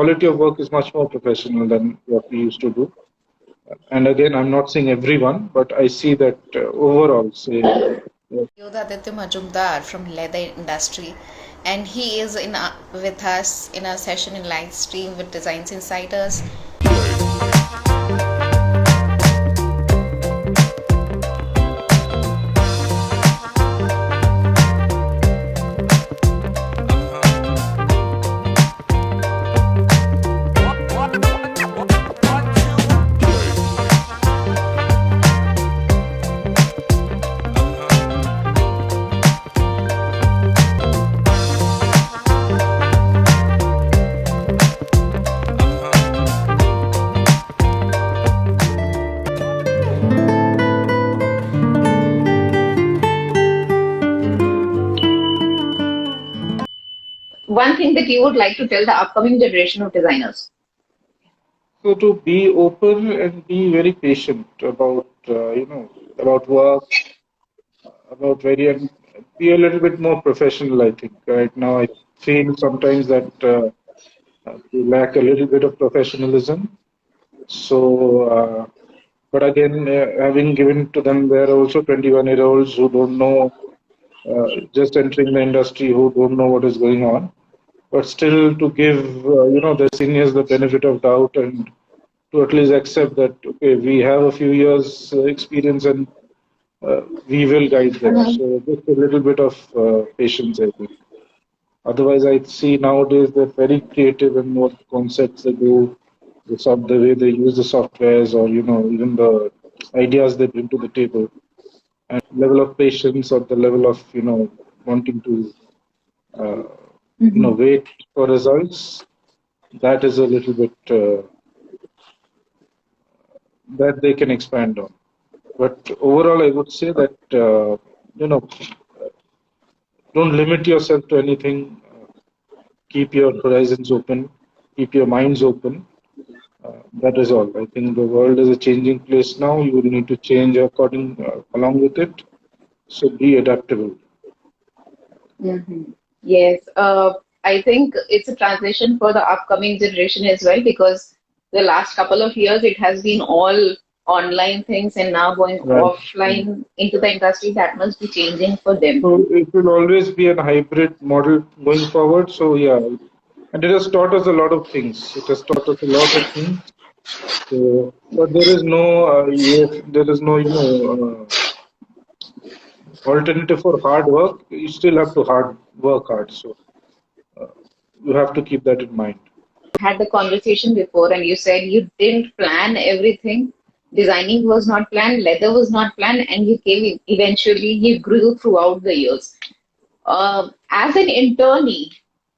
quality of work is much more professional than what we used to do. And again, I'm not saying everyone, but I see that overall, say. Yudhaditya Majumdar from leather industry, and he is with us in a session in live stream with Designs Insiders. One thing that you would like to tell the upcoming generation of designers? So to be open and be very patient about about work, about and be a little bit more professional. I think right now I feel sometimes that we lack a little bit of professionalism. So, but again, having given to them, there are also 21-year-olds who don't know, just entering the industry, who don't know what is going on. But still, to give the seniors the benefit of doubt and to at least accept that okay, we have a few years experience and we will guide them. So just a little bit of patience, I think. Otherwise, I see nowadays they're very creative in what concepts they do, the way they use the softwares, or even the ideas they bring to the table, and level of patience or the level of wanting to wait for results. That is a little bit that they can expand on. But overall, I would say that don't limit yourself to anything. Keep your horizons open. Keep your minds open. That is all. I think the world is a changing place now. You will need to change along with it. So be adaptable. Yes, I think it's a transition for the upcoming generation as well, because the last couple of years it has been all online things, and now going offline into the industry, that must be changing for them. So it will always be a hybrid model going forward. So yeah, and it has taught us a lot of things. It has taught us a lot of things. So, but there is no alternative for hard work. You still have to work hard. So you have to keep that in mind. Had the conversation before, and you said you didn't plan everything. Designing was not planned, leather was not planned, and you grew throughout the years. As an internee,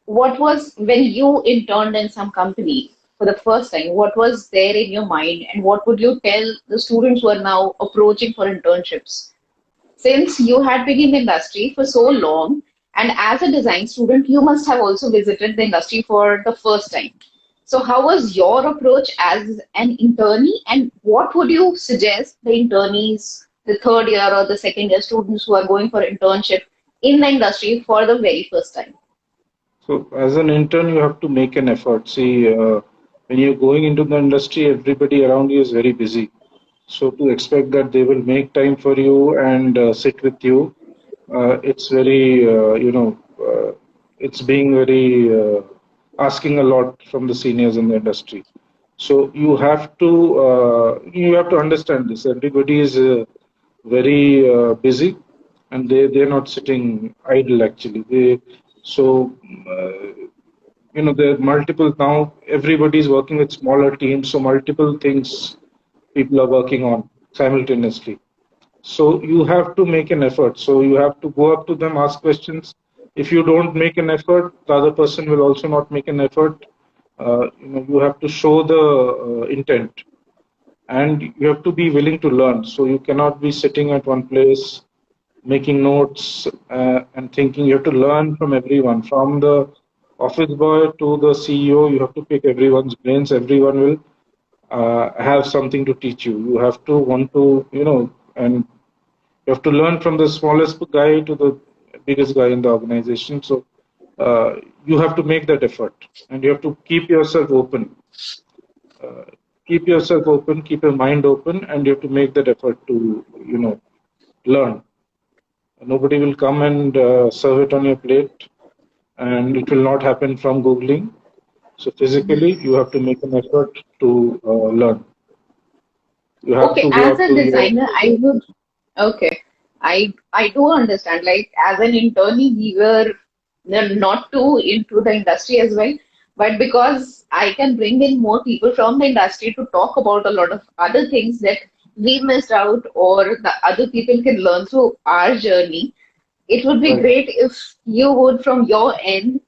what was, when you interned in some company for the first time, what was there in your mind, and what would you tell the students who are now approaching for internships? Since you had been in the industry for so long, and as a design student, you must have also visited the industry for the first time. So how was your approach as an internee, and what would you suggest the internees, the third year or the second year students who are going for internship in the industry for the very first time? So as an intern, you have to make an effort. See, when you're going into the industry, everybody around you is very busy. So to expect that they will make time for you and sit with you, it's very, it's being very asking a lot from the seniors in the industry. So you have to understand this. Everybody is very busy, and they're not sitting idle actually. There are multiple now. Everybody is working with smaller teams, so multiple things people are working on simultaneously. So you have to make an effort. So you have to go up to them, ask questions. If you don't make an effort, the other person will also not make an effort. You have to show the intent, and you have to be willing to learn. So you cannot be sitting at one place making notes and thinking. You have to learn from everyone, from the office boy to the CEO. You have to pick everyone's brains. Everyone will have something to teach you. You have to want to, and you have to learn from the smallest guy to the biggest guy in the organization. So you have to make that effort, and you have to keep yourself open. Uh, Keep yourself open, keep your mind open, and you have to make that effort to, learn. Nobody will come and serve it on your plate, and it will not happen from Googling. So physically, you have to make an effort to learn. You have Okay, to go as up a to your designer, I would. Okay, I do understand. Like as an internee, we were not too into the industry as well, but because I can bring in more people from the industry to talk about a lot of other things that we missed out or the other people can learn through our journey. It would be right. great if you would, from your end,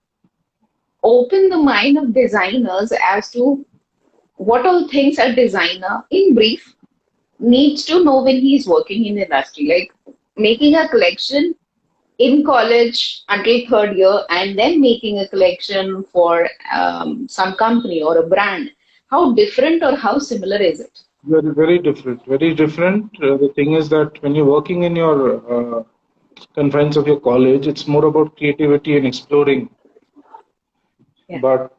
open the mind of designers as to what all things a designer, in brief, needs to know when he's working in the industry. Like making a collection in college until third year and then making a collection for some company or a brand. How different or how similar is it? Very, very different. Very different. The thing is that when you're working in your confines of your college, it's more about creativity and exploring. Yeah. But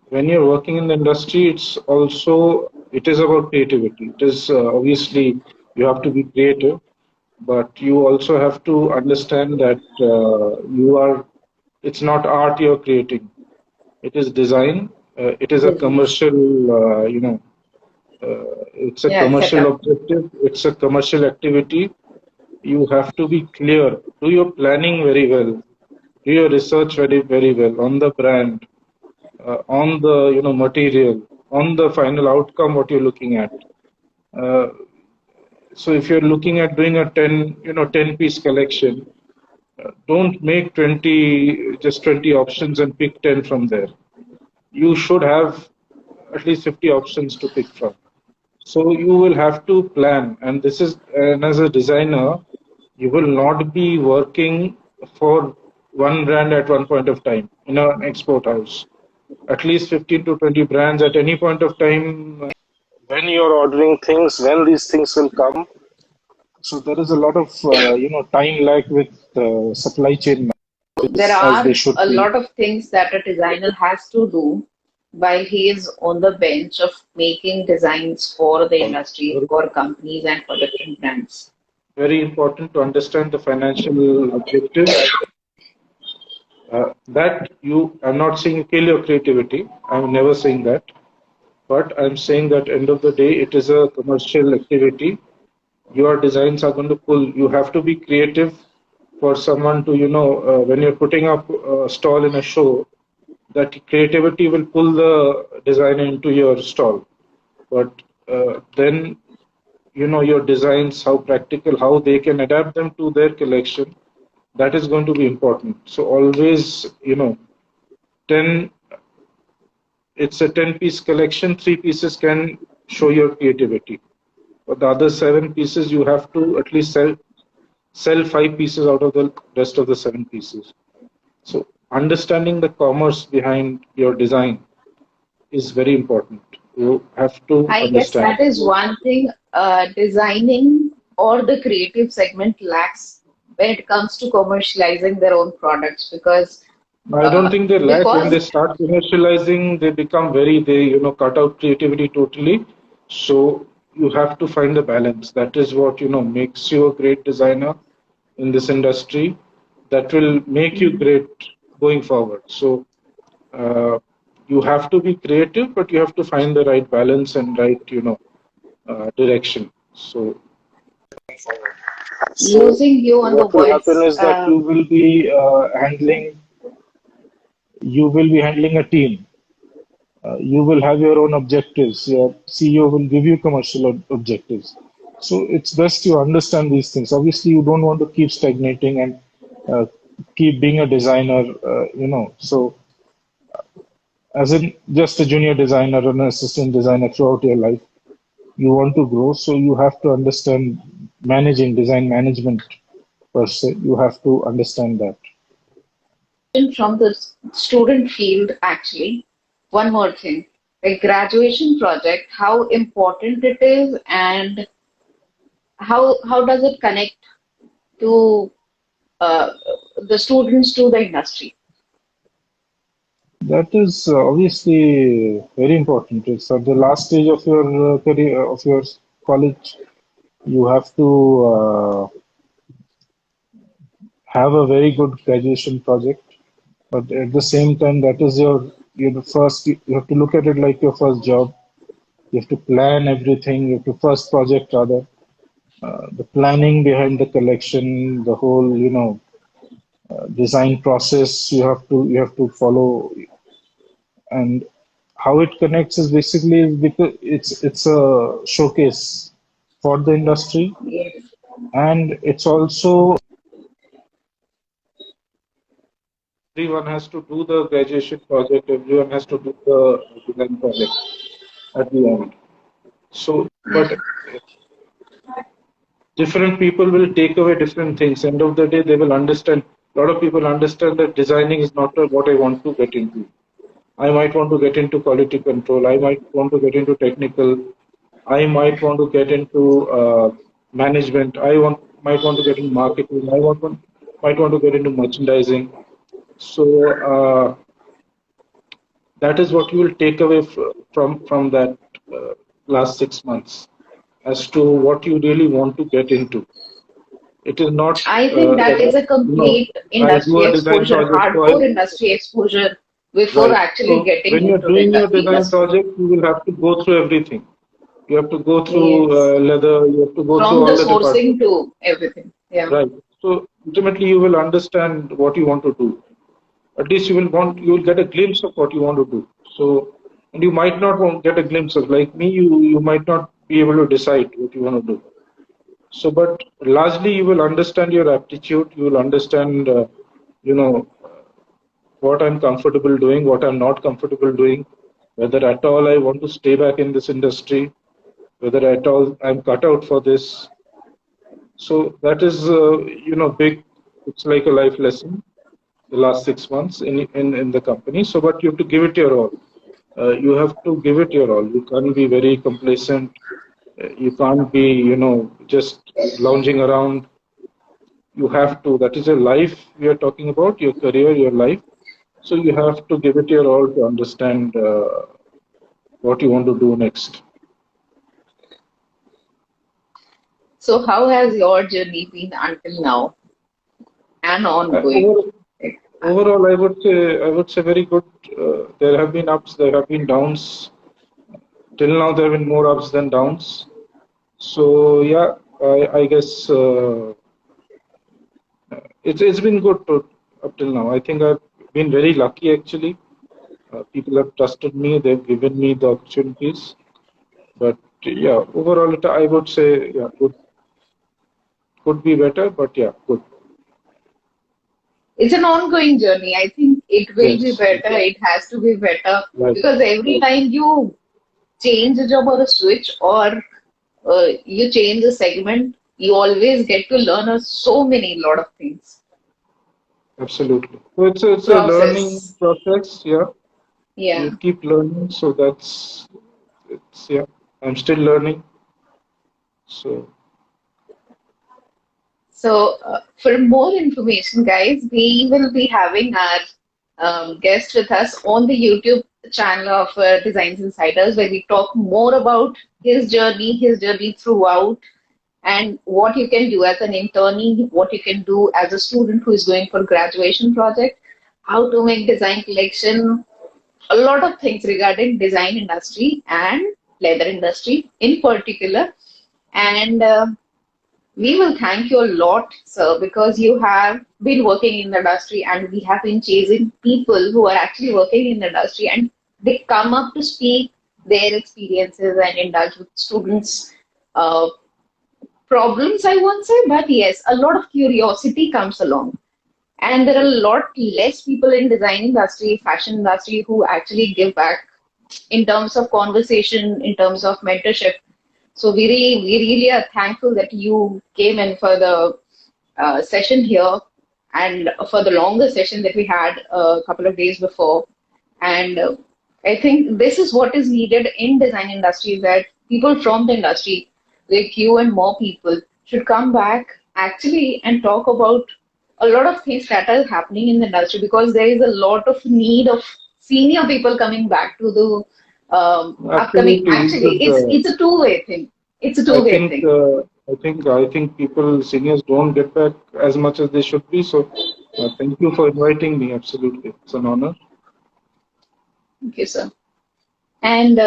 when you're working in the industry, it is about creativity. It is obviously you have to be creative, but you also have to understand that it's not art you're creating. It is design. It is a Design. commercial, it's a Yeah, commercial setup. objective. It's a commercial activity. You have to be clear. Do your planning very well. Do your research very, very well on the brand, on the material, on the final outcome, what you're looking at. Uh, so if you're looking at doing a 10 piece collection, don't make 20 options and pick 10 from there. You should have at least 50 options to pick from. So you will have to plan, and as a designer, you will not be working for one brand at one point of time in an export house. At least 15 to 20 brands at any point of time when you're ordering things, when these things will come. So there is a lot of time lag with supply chain There as they are should a be. lot of things that a designer has to do while he is on the bench of making designs for the industry, Very, for companies, and for different brands. very important to understand the financial objectives. That you, I'm not saying you kill your creativity. I'm never saying that. But I'm saying that end of the day, it is a commercial activity. Your designs are going to pull. You have to be creative for someone to, when you're putting up a stall in a show, that creativity will pull the designer into your stall. But then, your designs, how practical, how they can adapt them to their collection, that is going to be important. So always, 10 it's a 10-piece collection, 3 pieces can show your creativity. But the other 7 pieces, you have to at least sell 5 pieces out of the rest of the 7 pieces. So understanding the commerce behind your design is very important. You have to I guess understand. that is one thing designing or the creative segment lacks when it comes to commercializing their own products I don't think they lack. When because they start commercializing, they become they, cut out creativity totally. So you have to find the balance. That is what, makes you a great designer in this industry. That will make you great going forward. So uh, you have to be creative, but you have to find the right balance and right, direction. So, so losing you on the what will happen voice. is that you will be handling a team. You will have your own objectives. Your CEO will give you commercial objectives. So it's best you understand these things. Obviously, you don't want to keep stagnating and uh, keep being a designer. So as in just a junior designer or an assistant designer throughout your life, you want to grow. So you have to understand managing design management per se. You have to understand that. From the student field, actually, one more thing. A graduation project, how important it is and how does it connect to uh, the students to the industry? That is obviously very important. It's at the last stage of your career, of your college. You have to have a very good graduation project, but at the same time, that is your first. You have to look at it like your first job. You have to plan everything. You have to first project rather. The planning behind the collection, the whole design process. You have to follow, and how it connects is basically because it's a showcase for the industry, Yes. and it's also everyone has to do the graduation project, everyone has to do the design project at the end. So, Yeah. but different people will take away different things. End of the day, they will understand. A lot of people understand that designing is not what I want to get into. I might want to get into quality control. I might want to get into technical. I might want to get into management. Might want to get into marketing. Might want to get into merchandising. So that is what you will take away from that last 6 months as to what you really want to get into. It is not I think that is a you know complete I do industry a design exposure, project, so hardcore industry exposure before right. actually So getting when you're into the doing your design industry. project, you will have to go through everything. You have to go through Yes. leather. You have to go through From the all the sourcing departments. to everything. Yeah. Right. So ultimately, you will understand what you want to do. At least you will get a glimpse of what you want to do. So, and you might not want get a glimpse of, like me, you might not be able to decide what you want to do. So, but largely you will understand your aptitude. You will understand, you know, what I'm comfortable doing, what I'm not comfortable doing, whether at all I want to stay back in this industry, whether at all I'm cut out for this. So that is, big. It's like a life lesson. The last 6 months in the company. So, but you have to give it your all. You have to give it your all. You can't be very complacent. You can't be, just lounging around. You have to. That is your life we are talking about, your career, your life. So you have to give it your all to understand what you want to do next. So how has your journey been until now and Uh, ongoing? over, Like, Overall, I would say very good. There have been ups, there have been downs. Till now, there have been more ups than downs. So yeah, I guess it's been good up till now. I think I've been very lucky actually. People have trusted me. They've given me the opportunities. But yeah, overall, I would say yeah, good could be better, but yeah, good. it's an ongoing journey. I think it will be Yes, better. It has to be better right. because every time you change a job or a switch or you change a segment, you always get to learn so many lot of things. Absolutely. So it's a learning Process. process. Yeah, you Yeah. keep learning. So it's yeah. I'm still learning. So So, for more information, guys, we will be having our guest with us on the YouTube channel of Designs Insiders, where we talk more about his journey throughout, and what you can do as an internee, what you can do as a student who is going for graduation project, how to make design collection, a lot of things regarding design industry and leather industry in particular. And we will thank you a lot, sir, because you have been working in the industry and we have been chasing people who are actually working in the industry and they come up to speak their experiences and indulge with students' uh, problems, I won't say, but yes, a lot of curiosity comes along. And there are a lot less people in design industry, fashion industry who actually give back in terms of conversation, in terms of mentorship. So we really are thankful that you came in for the session here and for the longer session that we had a couple of days before. And I think this is what is needed in design industry that people from the industry, like you and more people, should come back actually and talk about a lot of things that are happening in the industry because there is a lot of need of senior people coming back to the upcoming. Absolutely, we Actually, should. it's a two-way thing. It's a I two-way think thing. I think people seniors don't get back as much as they should be. So, thank you for inviting me. Absolutely, it's an honor. Thank you, sir. And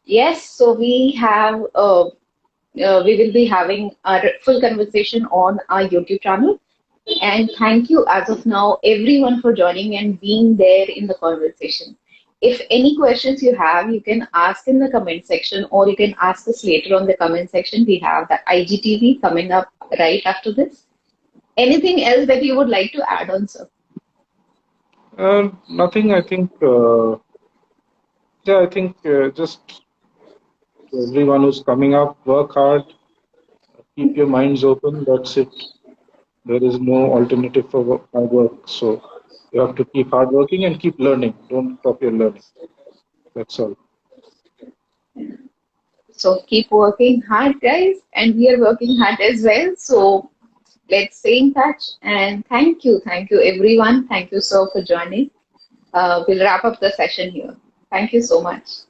yes, so we will be having a full conversation on our YouTube channel. And thank you as of now, everyone, for joining and being there in the conversation. If any questions you have, you can ask in the comment section, or you can ask us later on the comment section. We have the IGTV coming up right after this. Anything else that you would like to add on, sir? Nothing. I think. Yeah, I think just to everyone who's coming up, work hard, keep your minds open. That's it. There is no alternative for hard work. So you have to keep hard working and keep learning. Don't stop your learning. That's all. So keep working hard, guys, and we are working hard as well. So let's stay in touch. And thank you, everyone. Thank you, sir, for joining. We'll wrap up the session here. Thank you so much.